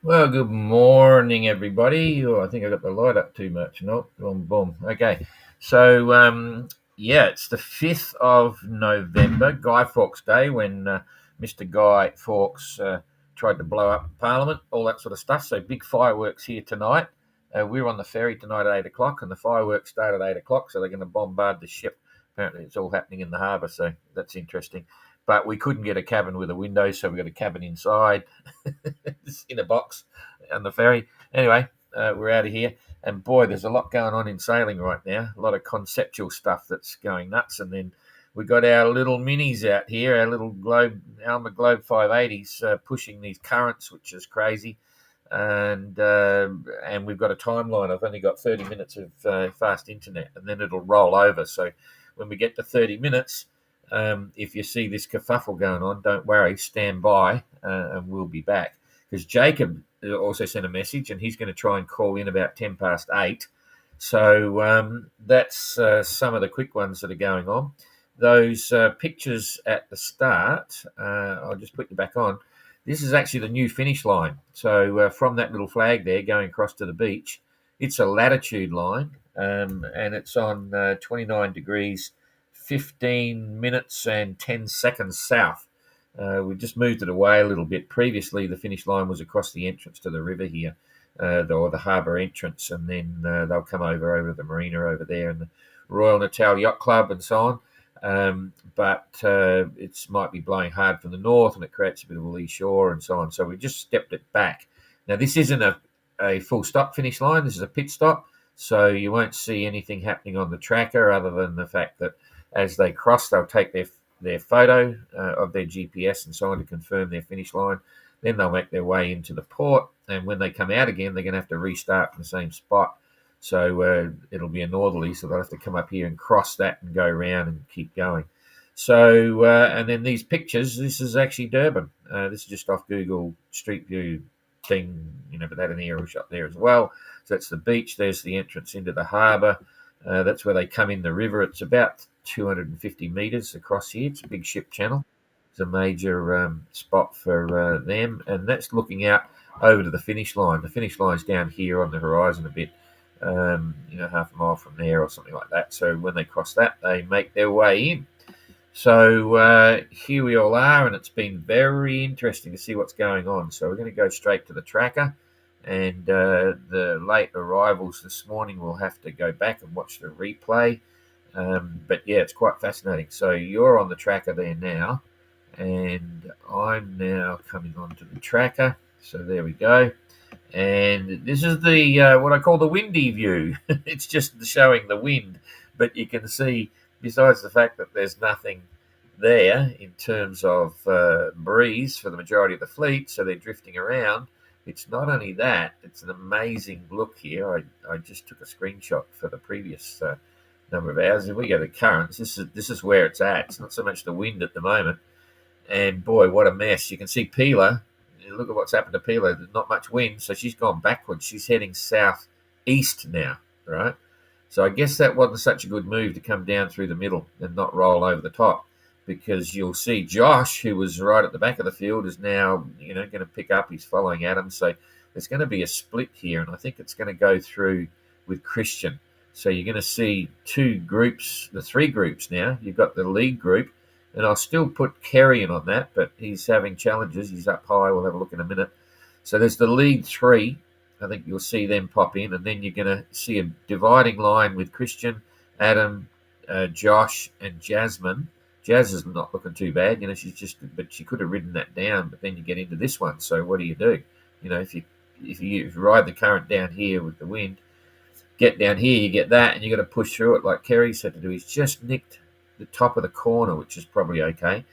Well, good morning, everybody. Oh, I think I got the light up too much. Nope, boom, boom. Okay, so yeah, it's the 5th of November, Guy Fawkes Day, when Mr. Guy Fawkes tried to blow up Parliament, all that sort of stuff. So big fireworks here tonight. We're on the ferry tonight at 8 o'clock, and the fireworks start at 8 o'clock. So they're going to bombard the ship. Apparently, it's all happening in the harbour, so that's interesting. But we couldn't get a cabin with a window, so we got a cabin inside. In a box on the ferry. Anyway, we're out of here. And boy, there's a lot going on in sailing right now. A lot of conceptual stuff that's going nuts. And then we got our little minis out here, our little Alma Globe 580s pushing these currents, which is crazy. And we've got a timeline. I've only got 30 minutes of fast internet, and then it'll roll over. So when we get to 30 minutes, if you see this kerfuffle going on, don't worry, stand by, and we'll be back. Because JAKUB also sent a message, and he's going to try and call in about 10 past 8. So that's some of the quick ones that are going on. Those pictures at the start, I'll just put you back on. This is actually the new finish line. So from that little flag there going across to the beach, it's a latitude line, and it's on 29 degrees 15 minutes and 10 seconds south. We just moved it away a little bit. Previously, the finish line was across the entrance to the river here, or the harbour entrance, and then they'll come over the marina over there and the Royal Natal Yacht Club and so on. But it might be blowing hard from the north, and it creates a bit of a lee shore and so on. So we just stepped it back. Now, this isn't a full stop finish line. This is a pit stop, so you won't see anything happening on the tracker other than the fact that as they cross, they'll take their photo of their GPS and so on to confirm their finish line. Then they'll make their way into the port, and when they come out again, they're going to have to restart from the same spot. So it'll be a northerly, so they'll have to come up here and cross that and go around and keep going. So, and then these pictures, this is actually Durban. This is just off Google Street View thing, but they had an aerial shot there as well. So that's the beach. There's the entrance into the harbour. That's where they come in the river. It's about 250 metres across here. It's a big ship channel. It's a major spot for them. And that's looking out over to the finish line. The finish line's down here on the horizon a bit, half a mile from there or something like that. So when they cross that, they make their way in. So here we all are, and it's been very interesting to see what's going on. So we're going to go straight to the tracker. And the late arrivals this morning will have to go back and watch the replay. But yeah, it's quite fascinating. So you're on the tracker there now, and I'm now coming onto the tracker. So there we go. And this is the what I call the windy view. It's just showing the wind, but you can see, besides the fact that there's nothing there in terms of breeze for the majority of the fleet, so they're drifting around. It's not only that, it's an amazing look here. I just took a screenshot for the previous number of hours. If we go to currents, this is where it's at. It's not so much the wind at the moment. And boy, what a mess. You can see Pila. Look at what's happened to Pila. There's not much wind, so she's gone backwards. She's heading southeast now, right? So I guess that wasn't such a good move to come down through the middle and not roll over the top, because you'll see Josh, who was right at the back of the field, is now going to pick up. He's following Adam. So there's going to be a split here, and I think it's going to go through with Christian. So you're going to see three groups now. You've got the lead group, and I'll still put Kerry in on that, but he's having challenges. He's up high. We'll have a look in a minute. So there's the lead three. I think you'll see them pop in, and then you're going to see a dividing line with Christian, Adam, Josh, and Jasmine. Jazz is not looking too bad, but she could have ridden that down. But then you get into this one. So what do? If you ride the current down here with the wind, get down here, you get that, and you got to push through it like Kerry said to do. He's just nicked the top of the corner, which is probably okay.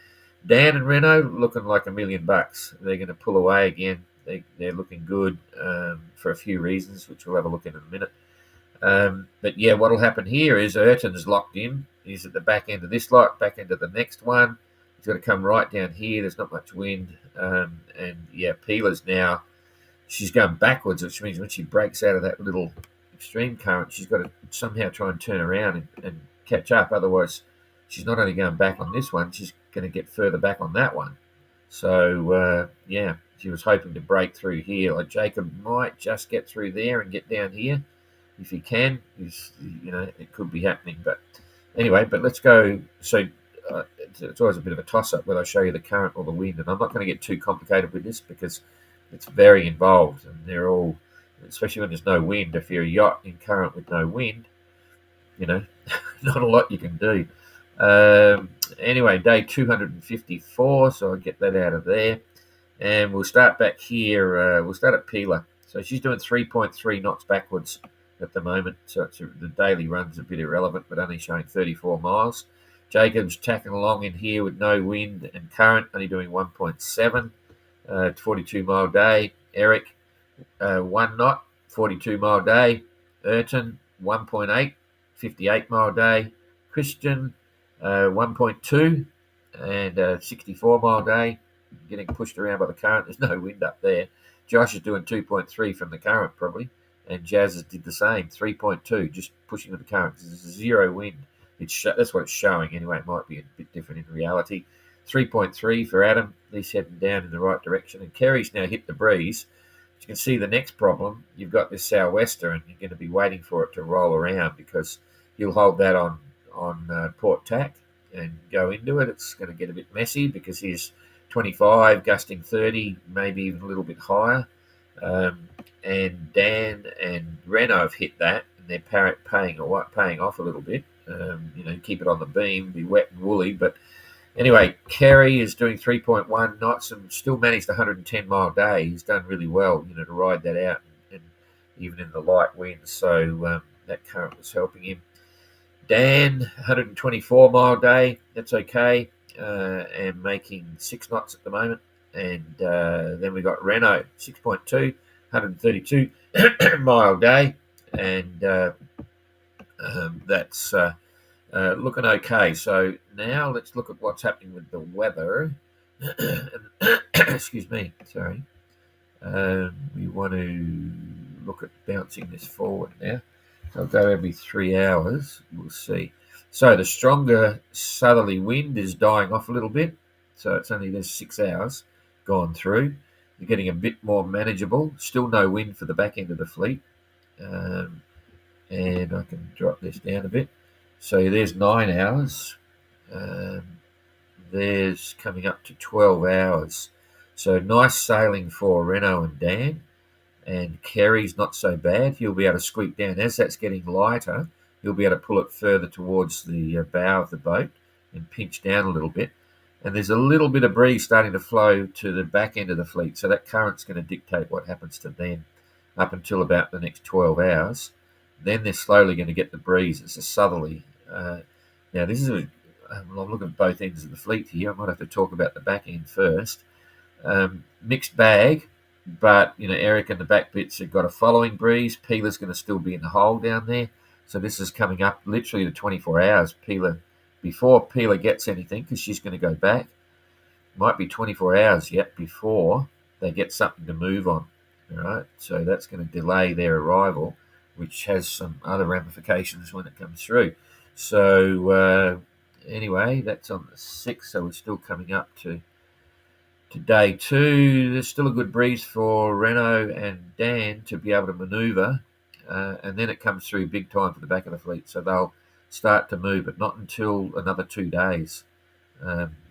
Dan and Renault looking like $1 million. They're going to pull away again. They're looking good for a few reasons, which we'll have a look in a minute. But yeah, what'll happen here is Ayrton's locked in. He's at the back end of this lot, back end of the next one. He's got to come right down here. There's not much wind. And yeah, Pila's now, she's going backwards, which means when she breaks out of that little extreme current, she's got to somehow try and turn around and catch up. Otherwise, she's not only going back on this one, she's going to get further back on that one. So she was hoping to break through here. Like JAKUB might just get through there and get down here if he can. It could be happening. But anyway, let's go. So it's always a bit of a toss-up whether I show you the current or the wind, and I'm not going to get too complicated with this because it's very involved, and they're all, especially when there's no wind. If you're a yacht in current with no wind, not a lot you can do. Anyway, day 254, so I'll get that out of there. And we'll start back here. We'll start at Pila. So she's doing 3.3 knots backwards at the moment. So the daily run's a bit irrelevant, but only showing 34 miles. JAKUB's tacking along in here with no wind and current, only doing 1.7, 42-mile day. Eric, 1 knot, 42-mile day. Urton, 1.8, 58-mile day. Christian, 1.2 and 64-mile day. Getting pushed around by the current. There's no wind up there. Josh is doing 2.3 from the current probably, and Jazz did the same, 3.2, just pushing with the current. There's zero wind. That's what it's showing anyway. It might be a bit different in reality. 3.3 for Adam. He's heading down in the right direction, and Kerry's now hit the breeze. As you can see, the next problem, you've got this sou'wester, and you're going to be waiting for it to roll around because you'll hold that on port tack and go into it. It's going to get a bit messy because he's 25, gusting 30, maybe even a little bit higher. And Dan and Renault have hit that, and they're paying off a little bit. Keep it on the beam, be wet and woolly. But anyway, Kerry is doing 3.1 knots and still managed a 110-mile day. He's done really well, to ride that out, and even in the light winds. So that current was helping him. Dan, 124-mile day. That's okay. And making 6 knots at the moment. And then we got Renault, 6.2, 132-mile day. And that's looking okay. So now let's look at what's happening with the weather. Excuse me, sorry. We want to look at bouncing this forward now. So I'll go every 3 hours. We'll see. So the stronger southerly wind is dying off a little bit. So it's only there's 6 hours gone through. You're getting a bit more manageable. Still no wind for the back end of the fleet. And I can drop this down a bit. So there's 9 hours. There's coming up to 12 hours. So nice sailing for Renault and Dan. And Kerry's not so bad. He'll be able to squeak down. As that's getting lighter, he'll be able to pull it further towards the bow of the boat and pinch down a little bit. And there's a little bit of breeze starting to flow to the back end of the fleet. So that current's going to dictate what happens to them up until about the next 12 hours. Then they're slowly going to get the breeze. It's a southerly. Now, this is I'm looking at both ends of the fleet here. I might have to talk about the back end first. Mixed bag. But, Eric and the back bits have got a following breeze. Pila's going to still be in the hole down there. So this is coming up literally to 24 hours. Before Pila gets anything, because she's going to go back, might be 24 hours yet before they get something to move on. All right. So that's going to delay their arrival, which has some other ramifications when it comes through. So anyway, that's on the 6th. So we're still coming up to day 2. There's still a good breeze for Renault and Dan to be able to manoeuvre, and then it comes through big time for the back of the fleet. So they'll start to move, but not until another 2 days.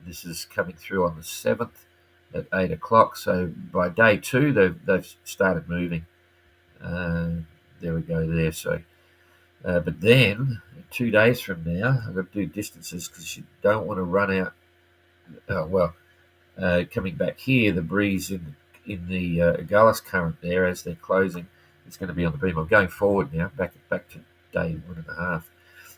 This is coming through on the 7th at 8 o'clock. So by day 2, they've started moving. There we go there. So, but then 2 days from now, I've got to do distances because you don't want to run out. Coming back here, the breeze in the Gullis current there as they're closing, it's going to be on the beam. I'm going forward now, back to day 1.5.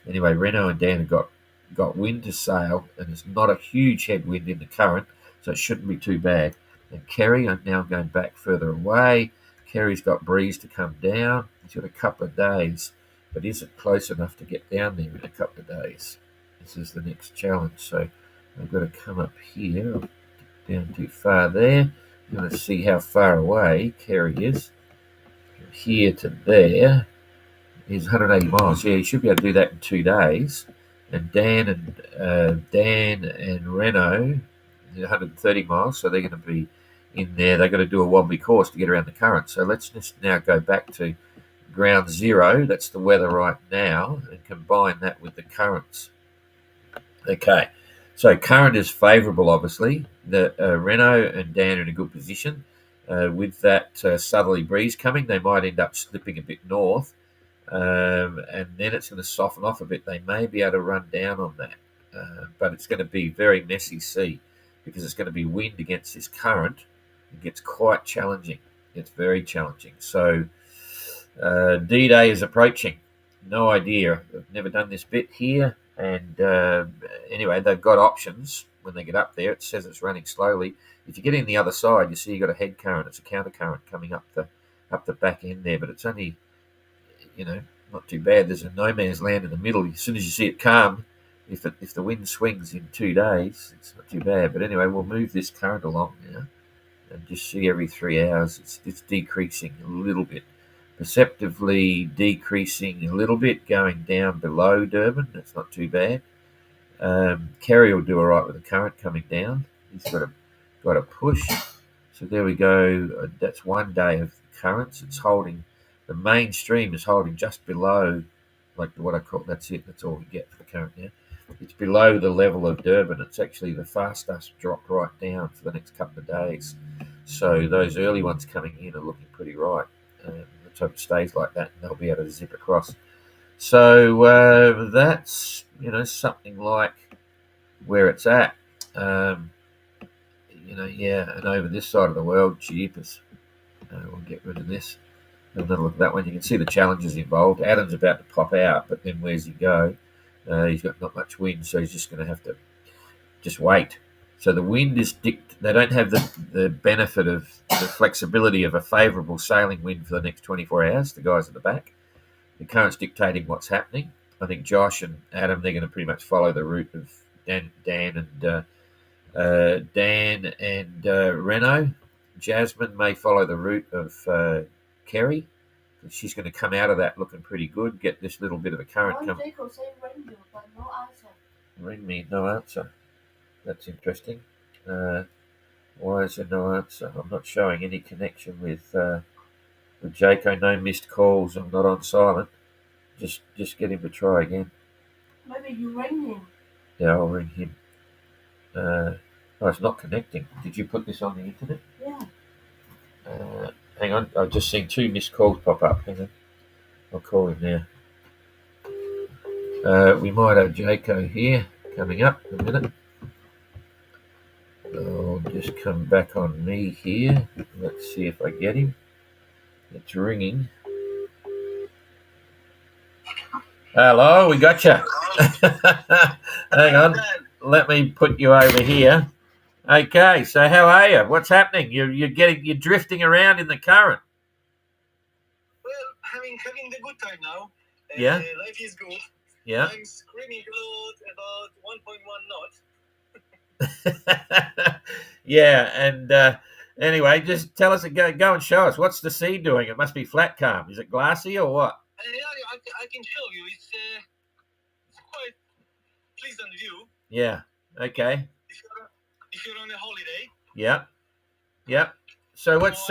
Anyway, Renault and Dan have got wind to sail, and there's not a huge headwind in the current, so it shouldn't be too bad. And Kerry, I'm now going back further away. Kerry's got breeze to come down. He's got a couple of days, but is it close enough to get down there in a couple of days? This is the next challenge. So I've got to come up here. Down too far there. You want to see how far away Kerry is. From here to there is 180 miles. Yeah, you should be able to do that in 2 days. And Dan and Renault, 130 miles, so they're going to be in there. They've got to do a wobbly course to get around the current. So let's just now go back to ground zero. That's the weather right now, and combine that with the currents. Okay, so current is favourable, obviously. The Renault and Dan are in a good position. With that southerly breeze coming, they might end up slipping a bit north, and then it's going to soften off a bit. They may be able to run down on that, but it's going to be very messy sea because it's going to be wind against this current. It gets quite challenging. It's very challenging. So D-Day is approaching. No idea. I've never done this bit here. And anyway, they've got options when they get up there. It says it's running slowly. If you get in the other side, you see you've got a head current. It's a counter current coming up the back end there, but it's only, not too bad. There's a no man's land in the middle. As soon as you see it calm, if the wind swings in 2 days, it's not too bad. But anyway, we'll move this current along now and just see every 3 hours it's decreasing a little bit. Perceptively decreasing a little bit, going down below Durban. That's not too bad. Kerry will do all right with the current coming down. He's got a push. So there we go. That's 1 day of currents. It's holding. The mainstream is holding just below, like what I call. That's it. That's all we get for the current now. It's below the level of Durban. It's actually the fastest dropped right down for the next couple of days. So those early ones coming in are looking pretty right. Let's hope it stays like that, and they'll be able to zip across. So that's something like where it's at. And over this side of the world, jeepers. We'll get rid of this. Have another look at that one. You can see the challenges involved. Adam's about to pop out, but then where's he go? He's got not much wind, so he's just going to have to just wait. So the wind is they don't have the benefit of the flexibility of a favourable sailing wind for the next 24 hours, the guys at the back. The current's dictating what's happening. I think Josh and Adam, they're going to pretty much follow the route of Dan and Renault. Jasmine may follow the route of Kerry. She's going to come out of that looking pretty good, get this little bit of a current coming. Jacob say ring you, but no answer. Ring me, no answer. That's interesting. Why is there no answer? I'm not showing any connection with Jaco. No missed calls. I'm not on silent. Just get him to try again. Maybe you ring him. Yeah, I'll ring him. It's not connecting. Did you put this on the internet? Yeah. Hang on. I've just seen 2 missed calls pop up. Hang on. I'll call him now. We might have Jaco here coming up in a minute. I'll just come back on me here. Let's see if I get him. It's ringing. Hello, we got you. Hang on. Let me put you over here. Okay, so how are you? What's happening? You're drifting around in the current. Well, having the good time now. Yeah. Life is good. Yeah. I'm screaming a lot about 1.1 knots. Yeah, and anyway, just tell us, go and show us. What's the sea doing? It must be flat calm. Is it glassy or what? I can show you. It's quite pleasant view. Yeah. Okay. If you're on a holiday. Yeah. Yeah. So what's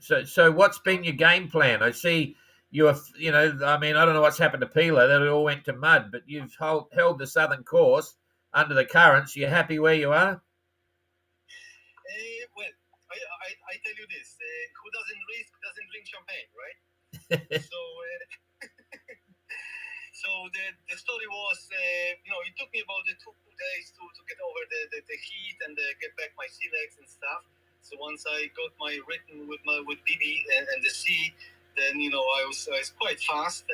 so what's been your game plan? I see you have, I don't know what's happened to Pila. That it all went to mud, but you've held the southern course under the currents. You're happy where you are? Well, I tell you this: who doesn't risk doesn't drink champagne, right? So the story was, it took me about 2 days to get over the heat and get back my sea legs and stuff. So once I got my rhythm with Bibi and the sea, then I was quite fast.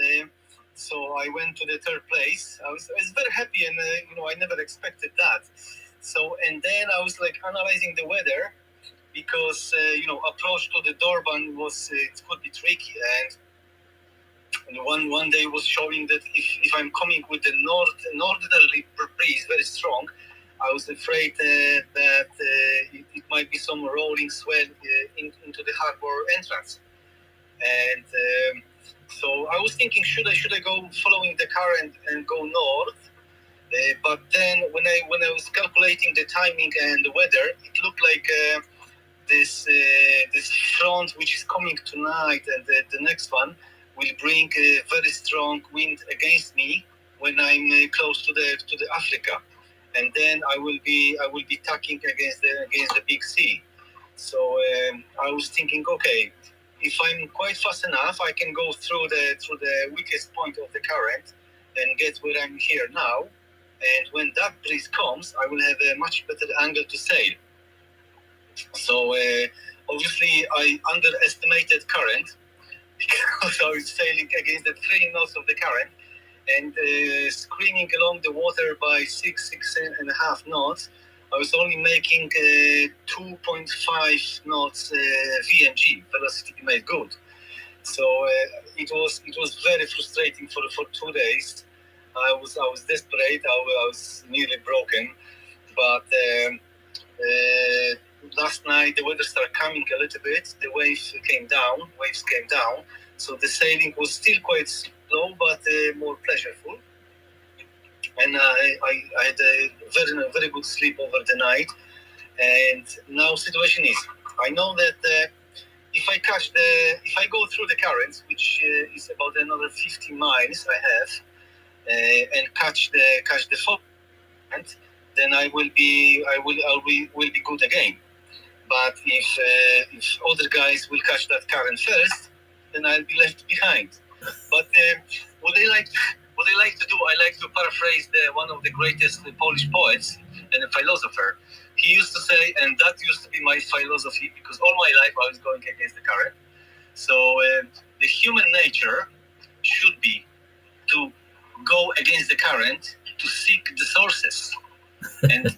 So I went to the 3rd place. I was very happy, and I never expected that. So and then I was like analyzing the weather because approach to the Durban it could be tricky, and one day was showing that if I'm coming with the northerly breeze very strong, I was afraid that it might be some rolling swell into the harbor entrance, and so I was thinking, should I go following the current and go north But then when I was calculating the timing and the weather, it looked like this front which is coming tonight and the next one will bring a very strong wind against me when I'm close to the Africa, and then I will be tacking against the big sea. So I was thinking, okay, if I'm quite fast enough, I can go through the weakest point of the current and get where I'm here now. And when that breeze comes, I will have a much better angle to sail. So obviously, I underestimated current because I was sailing against the 3 knots of the current and screaming along the water by six and a half knots. I was only making 2.5 knots VMG, velocity made good. So it was very frustrating for 2 days. I was desperate. I was nearly broken, but last night the weather started coming a little bit. The waves came down. So the sailing was still quite slow, but more pleasurable. And I had a very good sleep over the night. And now situation is, I know that if I go through the currents, which is about another 50 miles I have, and catch the fog, then I will be good again. But if other guys will catch that current first, then I'll be left behind. But what I like to do, I like to paraphrase one of the greatest Polish poets and a philosopher. He used to say, and that used to be my philosophy, because all my life I was going against the current. So the human nature should be to go against the current, to seek the sources, and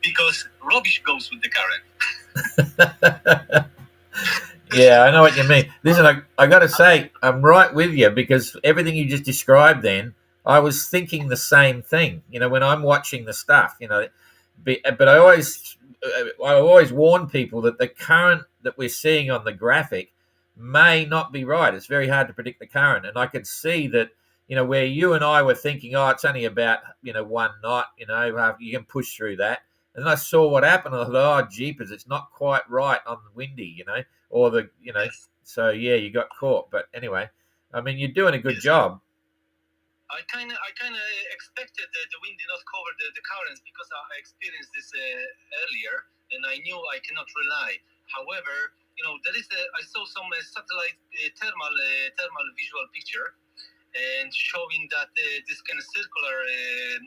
because rubbish goes with the current. Yeah, I know what you mean. Listen, I got to say, I'm right with you, because everything you just described then, I was thinking the same thing. When I'm watching the stuff, but I always warn people that the current that we're seeing on the graphic may not be right. It's very hard to predict the current, and I could see that. Where you and I were thinking, oh, it's only about 1 knot. You can push through that. And then I saw what happened. And I thought, oh, jeepers, it's not quite right on the windy. Or so yeah, you got caught. But anyway, I mean, you're doing a good job. I kind of expected the wind did not cover the currents because I experienced this earlier, and I knew I cannot rely. However, I saw some satellite thermal visual picture, and showing that this kind of circular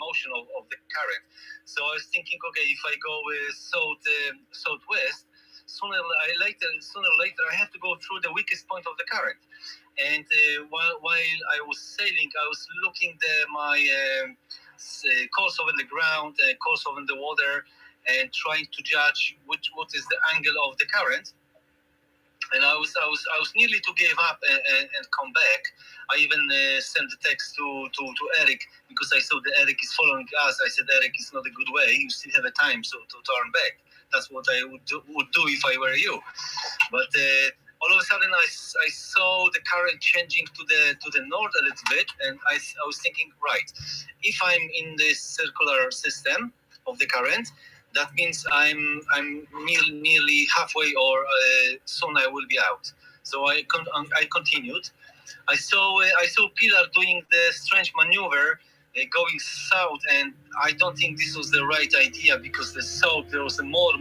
motion of the current. So I was thinking, okay, if I go southwest, sooner or later I have to go through the weakest point of the current. And while I was sailing, I was looking my course over the ground, course over the water, and trying to judge what is the angle of the current. And I was nearly to give up and come back. I even sent the text to Eric, because I saw that Eric is following us. I said, Eric, it's not a good way. You still have a time to turn back. That's what I would do if I were you. But all of a sudden, I saw the current changing to the north a little bit, and I was thinking, right, if I'm in this circular system of the current, that means I'm nearly halfway, or soon I will be out. So I continued. I saw Pilar doing the strange maneuver, going south, and I don't think this was the right idea, because the south there was more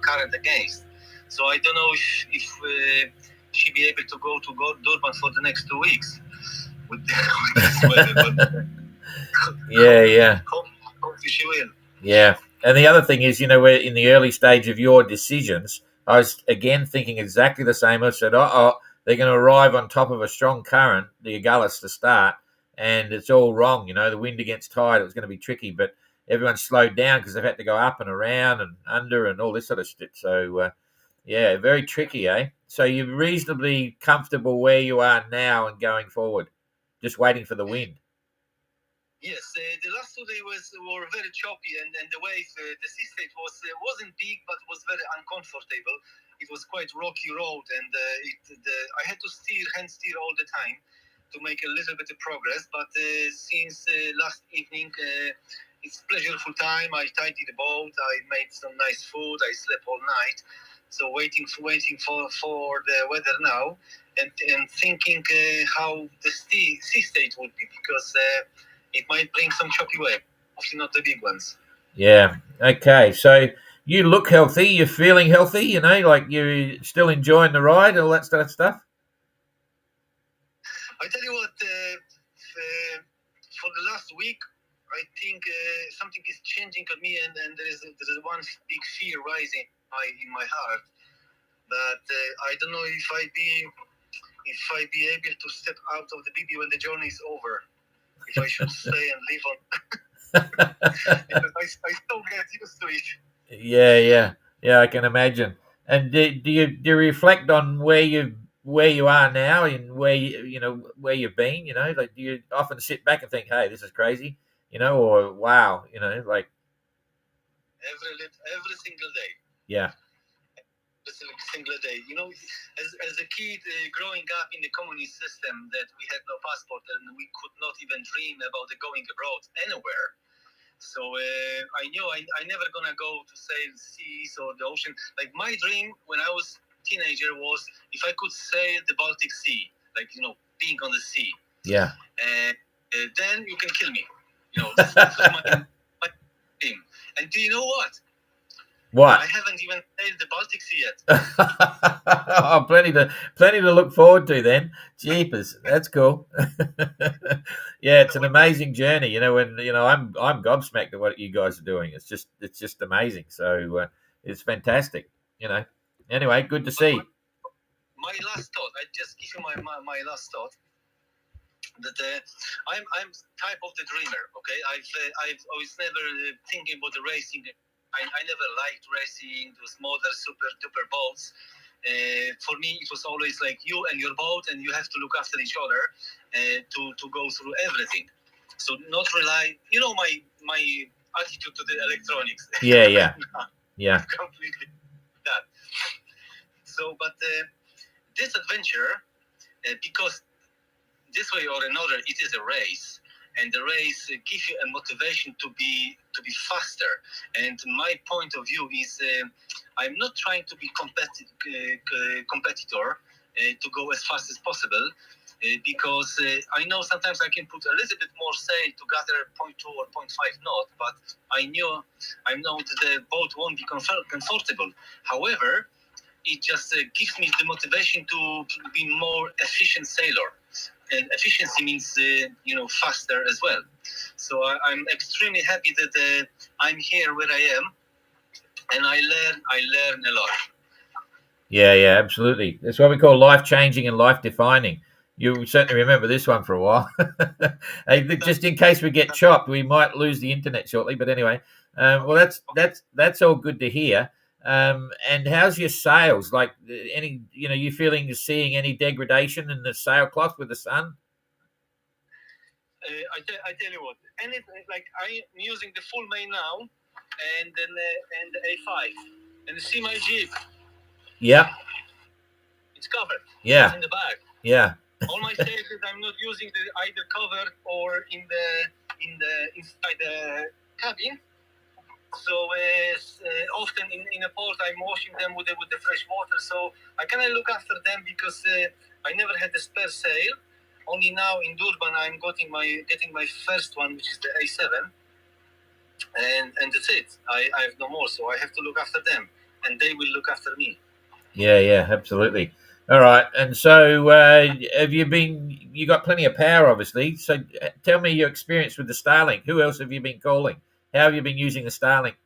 current against. So I don't know if she be able to go to Durban for the next 2 weeks with this weather. But Yeah. Hopefully she will. Yeah. And the other thing is, we're in the early stage of your decisions. I was, again, thinking exactly the same. I said, they're going to arrive on top of a strong current, the Agulhas to start, and it's all wrong. The wind against tide, it was going to be tricky, but everyone slowed down because they've had to go up and around and under and all this sort of shit. So, yeah, very tricky, eh? So you're reasonably comfortable where you are now and going forward, just waiting for the wind. Yes, the last 2 days were very choppy, and the wave, the sea state wasn't big, but was very uncomfortable. It was quite rocky road, and I had to hand steer all the time. to make a little bit of progress. But since last evening, it's pleasurable time. I tidied the boat. I made some nice food. I slept all night. So waiting for the weather now, and thinking how the sea state would be, because it might bring some choppy waves, obviously not the big ones. Yeah. Okay. So you look healthy. You're feeling healthy. You know, like you're still enjoying the ride, all that sort of stuff. I tell you what, for the last week, I think something is changing on me, and there is one big fear rising in my heart, that I don't know if I be able to step out of the BB when the journey is over. If I should stay and live on, because I still get used to it. Yeah. I can imagine. And do you reflect on where you are now and where you've been? You know, like do you often sit back and think, "Hey, this is crazy," you know, or "Wow," you know, like Every single day. yeah, Every single day. You know, as a kid growing up in the communist system, that we had no passport and we could not even dream about going abroad anywhere. So I knew I never gonna go to sail seas or the ocean. Like my dream when I was teenager was if I could sail the Baltic Sea, like being on the sea. yeah. Then you can kill me. This was my dream. And do you know what? What? I haven't even sailed the Baltic Sea yet. Oh, plenty to look forward to then. Jeepers, that's cool. Yeah, it's an amazing journey. You know, when I'm gobsmacked at what you guys are doing. It's just amazing. So it's fantastic. You know. Anyway, good to see. My last thought. I just give you my last thought. That I'm type of the dreamer. Okay, I've always never thinking about the racing. I never liked racing, those modern super duper boats. For me, it was always like you and your boat, and you have to look after each other to go through everything. So not rely. My attitude to the electronics. Yeah. Completely that. So, but this adventure, because this way or another, it is a race, and the race gives you a motivation to be faster. And my point of view is, I'm not trying to be competitor to go as fast as possible, because I know sometimes I can put a little bit more sail to gather 0.2 or 0.5 knot, but I know that the boat won't be comfortable. However, it just gives me the motivation to be more efficient sailor. And efficiency means faster as well. So I'm extremely happy that I'm here where I am, and I learn a lot. Yeah, absolutely. That's what we call life changing and life defining. You certainly remember this one for a while. Hey, just in case we get chopped, we might lose the internet shortly. But anyway, well, that's all good to hear. And how's your sales? Like any, you seeing any degradation in the sailcloth with the sun? I tell you what, like I'm using the full main now, and then and the A5, and see my Jeep. Yeah. It's covered. Yeah. It's in the bag. Yeah. All my sails that I'm not using either covered or inside the cabin. So often in a port, I'm washing them with the fresh water. So I kind of look after them, because I never had a spare sail. Only now in Durban, I'm getting my first one, which is the A7, and that's it. I have no more, so I have to look after them, and they will look after me. Yeah, absolutely. All right. And so, you got plenty of power, obviously. So tell me your experience with the Starlink. Who else have you been calling? How have you been using the Starlink?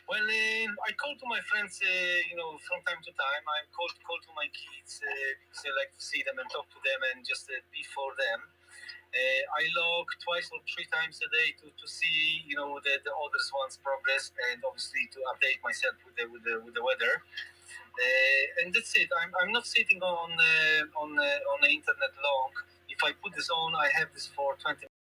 Well, I call to my friends, from time to time. I call to my kids, because I like to see them and talk to them and just be for them. I log twice or three times a day to see the others one's progress, and obviously to update myself with the weather. And that's it. I'm not sitting on the internet long. If I put this on, I have this for 20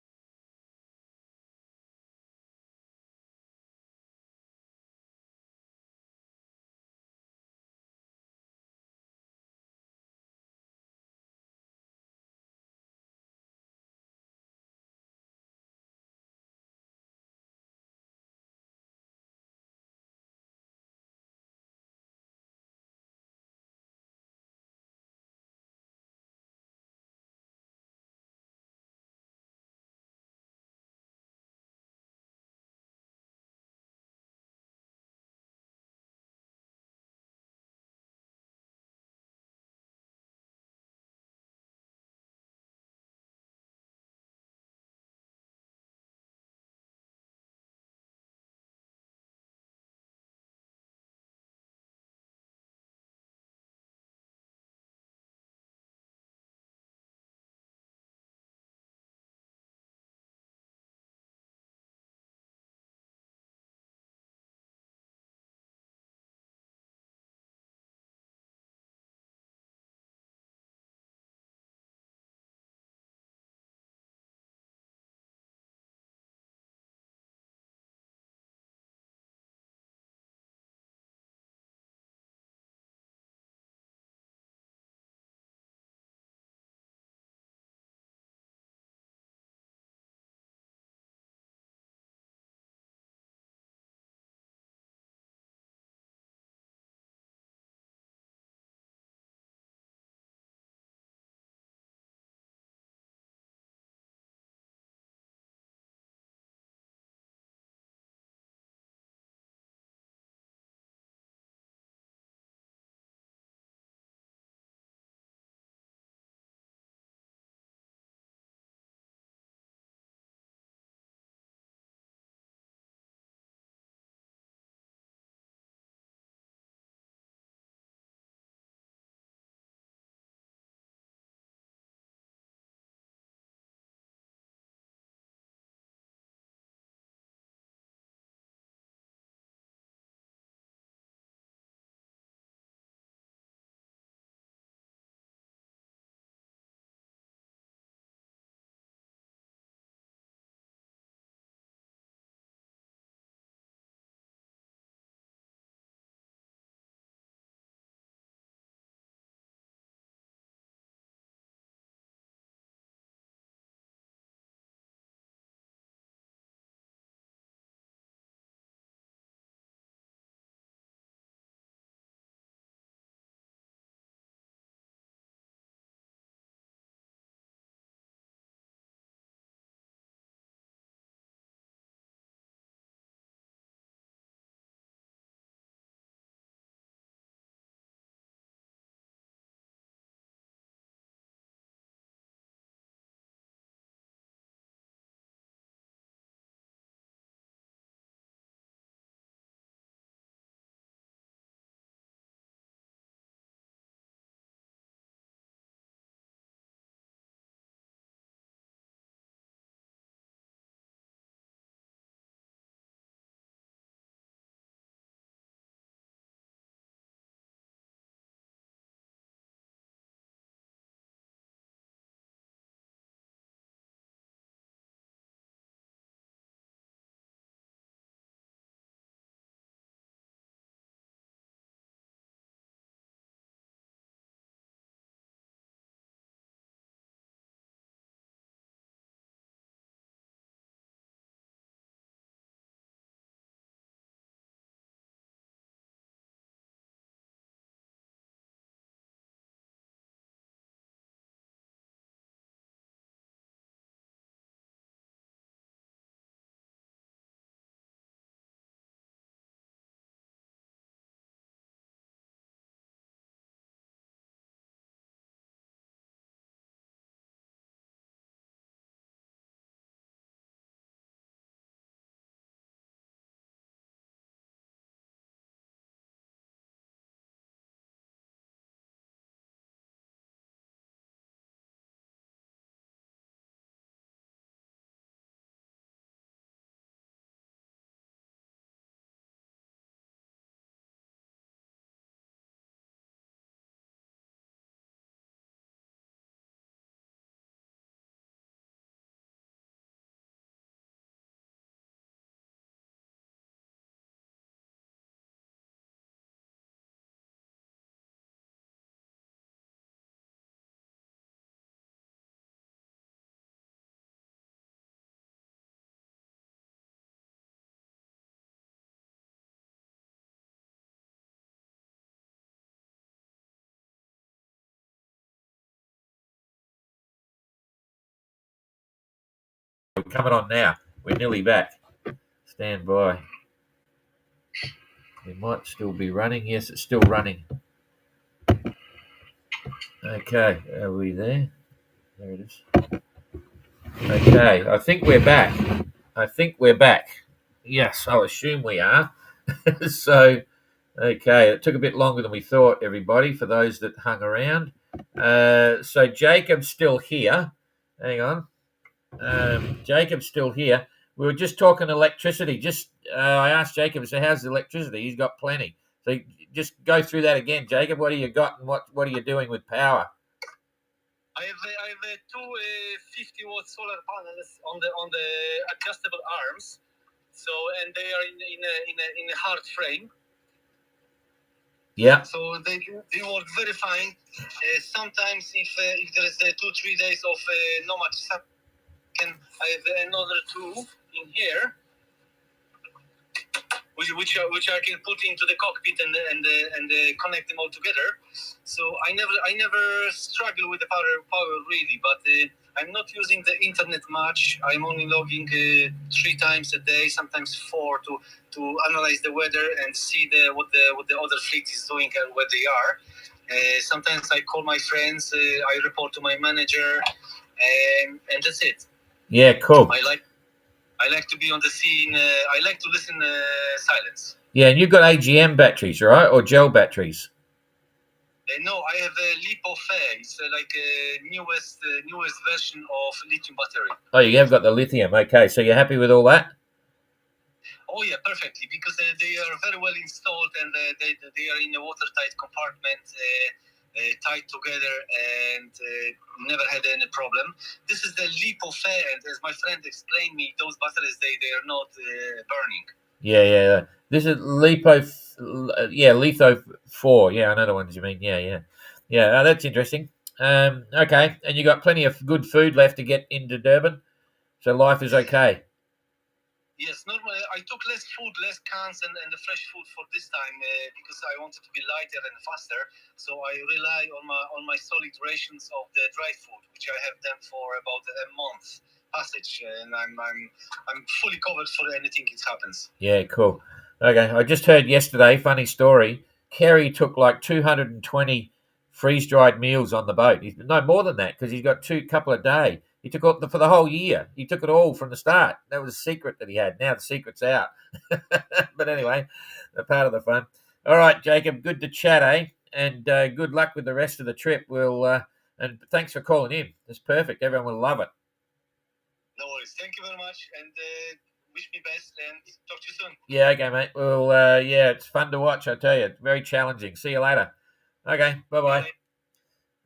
we're coming on now. We're nearly back. Stand by. We might still be running. Yes, it's still running. Okay, are we there? There it is. Okay, I think we're back. Yes, I'll assume we are. So, okay, it took a bit longer than we thought, everybody, for those that hung around. So Jacob's still here. Hang on. Jacob's still here. We were just talking electricity. I asked Jacob, so how's the electricity? He's got plenty. So just go through that again, Jacob. What do you got, and what are you doing with power? I have two 50-watt solar panels on the adjustable arms. So, and they are in a hard frame. Yeah. So they work very fine. Sometimes if there is 2-3 days of not much sun, I have another two in here, which I can put into the cockpit and connect them all together. So I never struggle with the power really, but I'm not using the internet much. I'm only logging 3 times a day, sometimes 4, to analyze the weather and see what the other fleet is doing and where they are. Sometimes I call my friends, I report to my manager, and that's it. Yeah, cool. I like to be on the scene. I like to listen silence. Yeah, and you've got AGM batteries, right, or gel batteries? No, I have a Lipo-Fe. It's like a newest version of lithium battery. Oh, you have got the lithium. Okay, so you're happy with all that? Oh yeah, perfectly, because they are very well installed and they are in a watertight compartment, tied together, and never had any problem. This is the Lipo-Fe, and as my friend explained me, those batteries they are not burning. Yeah. This is Litho 4. Yeah, I know the ones you mean. Yeah. That's interesting. Okay, and you got plenty of good food left to get into Durban, so life is okay. Yes, normally I took less food, less cans, and the fresh food for this time because I wanted to be lighter and faster. So I rely on my solid rations of the dry food, which I have them for about a month passage, and I'm fully covered for anything that happens. Yeah, cool. Okay, I just heard yesterday. Funny story. Kerry took like 220 freeze-dried meals on the boat. No more than that because he's got couple a day. He took it for the whole year. He took it all from the start. That was a secret that he had. Now the secret's out. But anyway, a part of the fun. All right, Jacob. Good to chat, eh? And good luck with the rest of the trip. And thanks for calling in. It's perfect. Everyone will love it. No worries. Thank you very much, and wish me best. And talk to you soon. Yeah. Okay, mate. Well, yeah, it's fun to watch. I tell you, it's very challenging. See you later. Okay. Bye.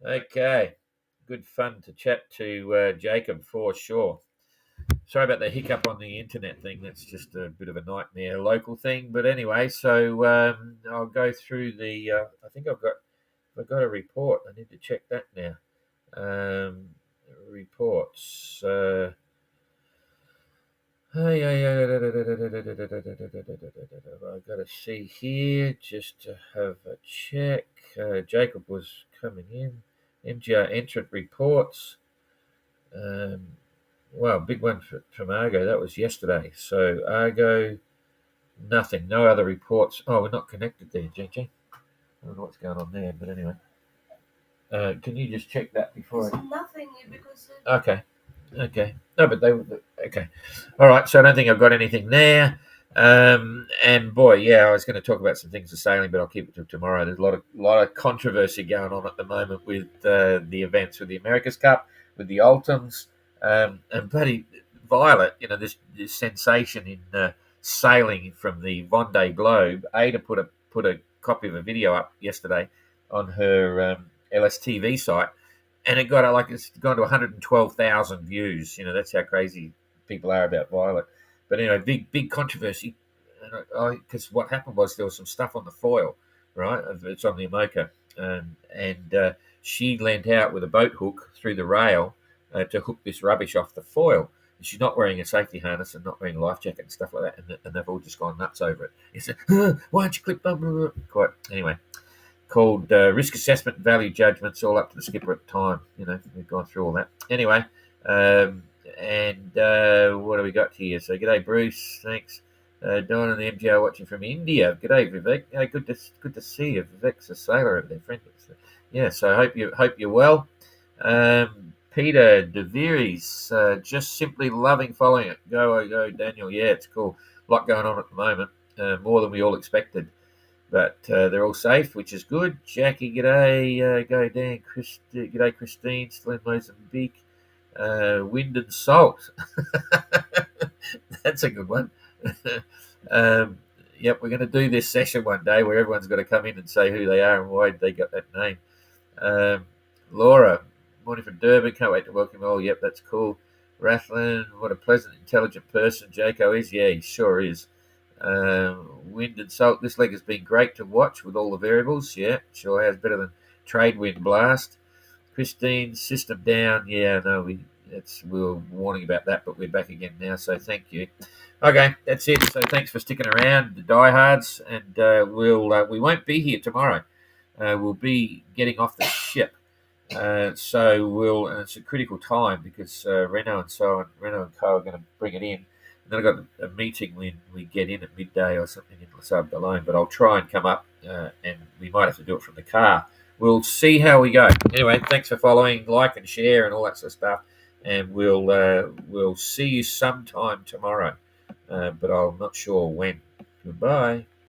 Okay. Good fun to chat to Jacob for sure. Sorry about the hiccup on the internet thing. That's just a bit of a nightmare local thing. But anyway, so I'll go through the. I think I've got a report. I need to check that now. Reports. I've got to see here just to have a check. Jacob was coming in. MGR entered reports. Wow, big one from Argo. That was yesterday. So Argo, nothing. No other reports. Oh, we're not connected there, JJ. I don't know what's going on there, but anyway. Can you just check that before There's nothing because. Okay. No, but they. Okay. All right. So I don't think I've got anything there. And boy, yeah, I was going to talk about some things for sailing, but I'll keep it to tomorrow. There's a lot of controversy going on at the moment with the events with the America's Cup, with the Ultims, and bloody Violet. You know, this sensation in sailing from the Vendée Globe. Ada put a copy of a video up yesterday on her LSTV site. And it got it's gone to 112,000 views. You know, that's how crazy people are about Violet. But anyway, big controversy. Because what happened was there was some stuff on the foil, right? It's on the Amoka, and she leant out with a boat hook through the rail to hook this rubbish off the foil. And she's not wearing a safety harness and not wearing a life jacket and stuff like that, and they've all just gone nuts over it. He said, "Why don't you clip?" Blah, blah, blah. Quite anyway. Called risk assessment value judgments, all up to the skipper at the time. You know, we've gone through all that. Anyway, And what do we got here? So, g'day, Bruce. Thanks. Don and the MGR watching from India. G'day, Vivek. Hey, good to see you. Vivek's a sailor over there, friend. Yeah. So hope you're well. Peter DeVries, just simply loving following it. Go, Daniel. Yeah, it's cool. A lot going on at the moment, more than we all expected. But they're all safe, which is good. Jackie, g'day. Go, Dan. G'day, Christine. Still in Mozambique. Wind and salt. That's a good one. Yep, we're going to do this session one day where everyone's got to come in and say who they are and why they got that name. Laura, morning from Durban. Can't wait to welcome you all. Yep, that's cool. Rathlin, what a pleasant, intelligent person Jaco is. Yeah, he sure is. Wind and salt. This leg has been great to watch with all the variables. Yeah, sure has. Better than trade wind blast. Christine, system down. Yeah, no, we were warning about that, but we're back again now. So thank you. Okay, that's it. So thanks for sticking around, the diehards, and we won't be here tomorrow. We'll be getting off the ship. So it's a critical time because Renault and Co are going to bring it in. And then I've got a meeting when we get in at midday or something in Sub Alone, but I'll try and come up and we might have to do it from the car. We'll see how we go. Anyway, thanks for following, like and share and all that sort of stuff. And we'll see you sometime tomorrow, but I'm not sure when. Goodbye.